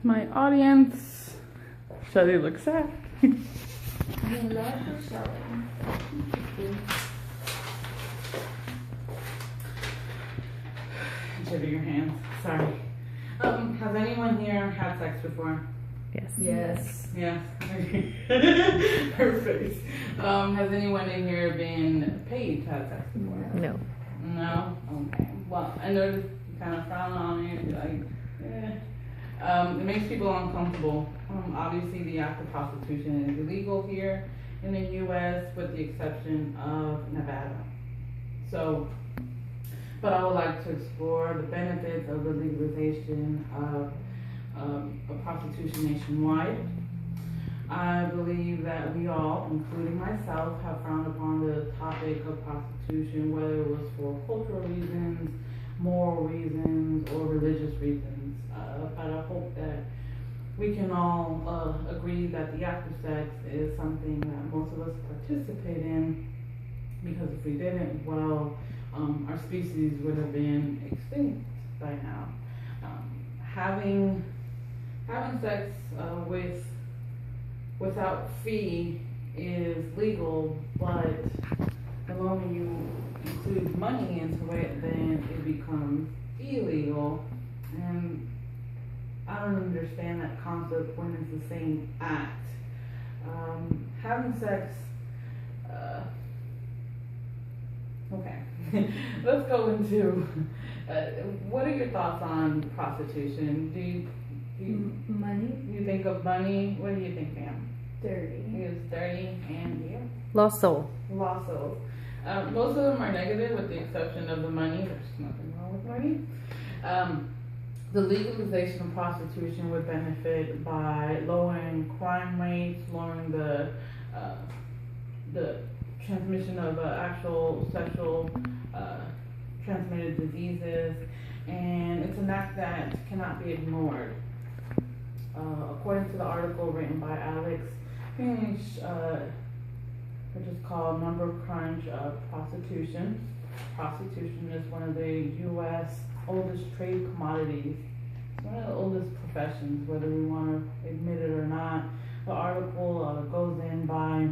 My audience. Shelly looks sad. We love for Shelly. Show your hands. Sorry. Has anyone here had sex before? Yes. Yes. Yes. Her face. Has anyone in here been paid to have sex before? No. No? Okay. Well, I noticed you kind of frown on it. You're like, it makes people uncomfortable. Obviously, the act of prostitution is illegal here in the U.S. with the exception of Nevada. So, but I would like to explore the benefits of the legalization of prostitution nationwide. I believe that we all, including myself, have frowned upon the topic of prostitution, whether it was for cultural reasons, moral reasons, or religious reasons. But I hope that we can all agree that the act of sex is something that most of us participate in, because if we didn't, well, our species would have been extinct by now. Having sex without fee is legal, but the moment you include money into it, then it becomes illegal. And I don't understand that concept when it's the same act. Having sex, okay. Let's go into, what are your thoughts on prostitution? Do you think of money? What do you think, ma'am? Dirty. It's dirty and yeah. Lost soul. Lost souls. Most of them are negative with the exception of the money. There's nothing wrong with money. The legalization of prostitution would benefit by lowering crime rates, lowering the transmission of actual sexual transmitted diseases, and it's an act that cannot be ignored. According to the article written by Alex Finch, which is called Number Crunch of Prostitution. Prostitution is one of the U.S. oldest trade commodities. It's one of the oldest professions, whether we want to admit it or not. The article goes in by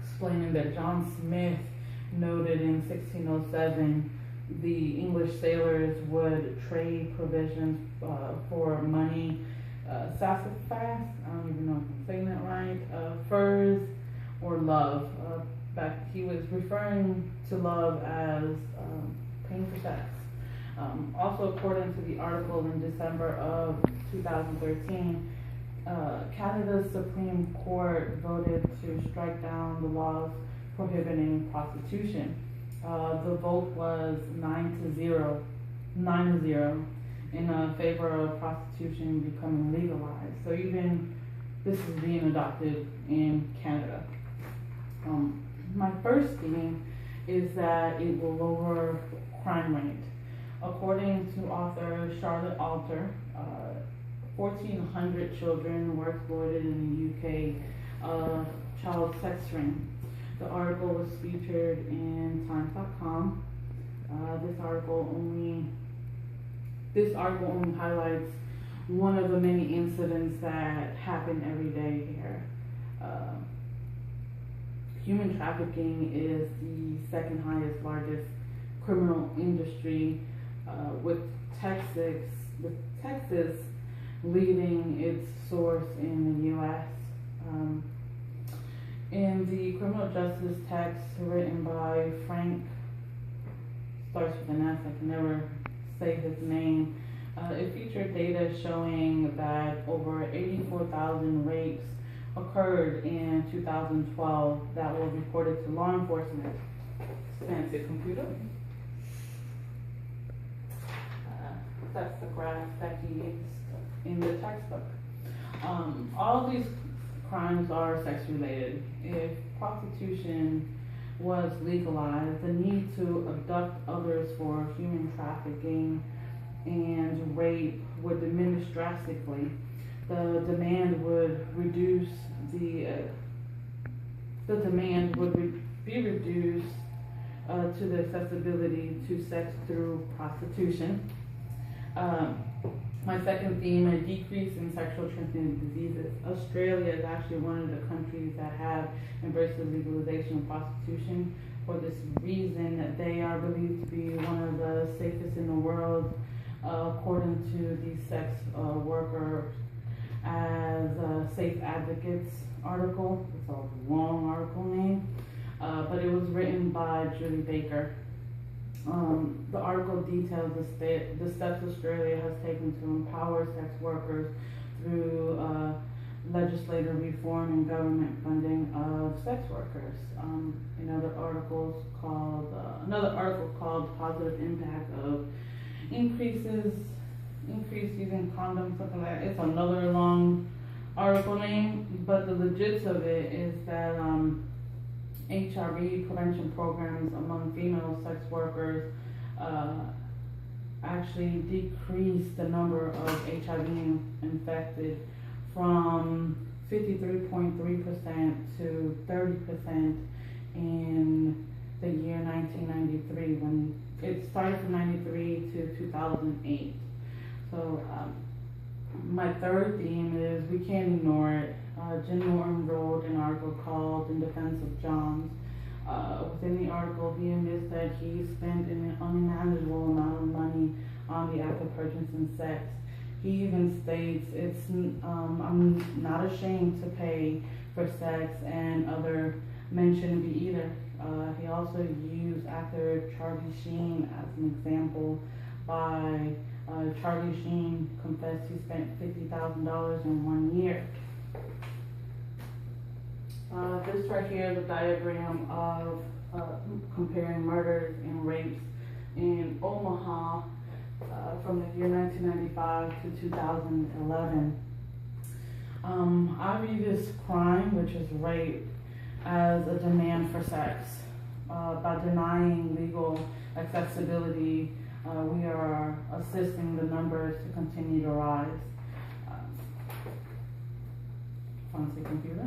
explaining that John Smith noted in 1607 the English sailors would trade provisions for money, sassafras, I don't even know if I'm saying that right, furs, or love. He was referring to love as paying for sex. Also, according to the article in December of 2013, Canada's Supreme Court voted to strike down the laws prohibiting prostitution. The vote was 9-0 in favor of prostitution becoming legalized. So even this is being adopted in Canada. My first theme is that it will lower crime rate. According to author Charlotte Alter, 1,400 children were exploited in the UK child sex ring. The article was featured in Times.com. This article only highlights one of the many incidents that happen every day here. Human trafficking is the second highest, largest criminal industry, with Texas leading its source in the U.S. In the criminal justice text written by Frank, starts with an S, I can never say his name, it featured data showing that over 84,000 rapes occurred in 2012 that were reported to law enforcement. Fancy computer. That's the graph that he used in the textbook. All of these crimes are sex related. If prostitution was legalized, the need to abduct others for human trafficking and rape would diminish drastically. The demand would reduce be reduced to the accessibility to sex through prostitution. My second theme, a decrease in sexual transmitted diseases. Australia is actually one of the countries that have embraced the legalization of prostitution. For this reason, that they are believed to be one of the safest in the world, according to the sex workers as Safe Advocates article. It's a long article name, but it was written by Julie Baker. The article details the steps Australia has taken to empower sex workers through legislative reform and government funding of sex workers. Another article called Positive Impact of Increased Using Condoms, something like that. It's another long article name, but the legits of it is that HIV prevention programs among female sex workers actually decreased the number of HIV infected from 53.3% to 30% in the year 1993, when it started from 93 to 2008. So my third theme is we can't ignore it. Jim Norton wrote an article called In Defense of Johns. Within the article, he admits that he spent an unimaginable amount of money on the act of purchasing sex. He even states, I'm not ashamed to pay for sex, and other men shouldn't be either. He also used actor Charlie Sheen as an example. Charlie Sheen confessed he spent $50,000 in 1 year. This right here is a diagram of comparing murders and rapes in Omaha from the year 1995 to 2011. I view this crime, which is rape, as a demand for sex. By denying legal accessibility, we are assisting the numbers to continue to rise. Fancy computer.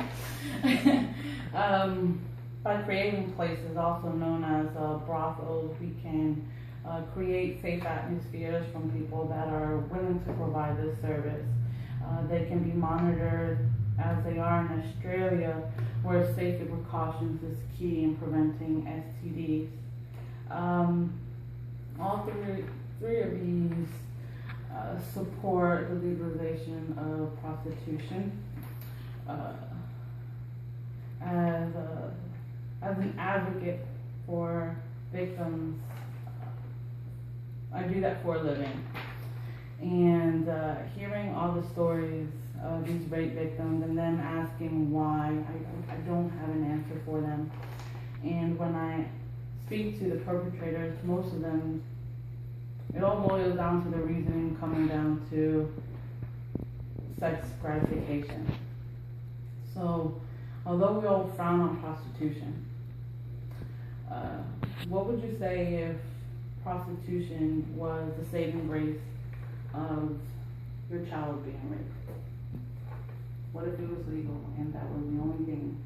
By creating places also known as brothels, we can create safe atmospheres from people that are willing to provide this service. They can be monitored as they are in Australia, where safety precautions is key in preventing STDs. All three of these support the legalization of prostitution. As an advocate for victims, I do that for a living. And hearing all the stories of these rape victims and them asking why, I don't have an answer for them. And when I speak to the perpetrators, most of them, it all boils down to the reasoning coming down to sex gratification. So, although we all frown on prostitution, what would you say if prostitution was the saving grace of your child being raped? What if it was legal and that was the only thing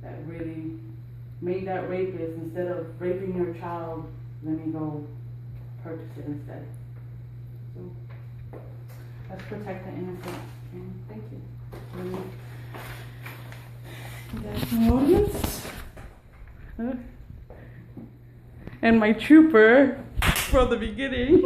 that really made that rapist, instead of raping your child, let me go purchase it instead? So let's protect the innocent. And thank you. That's my audience. And my trooper from the beginning.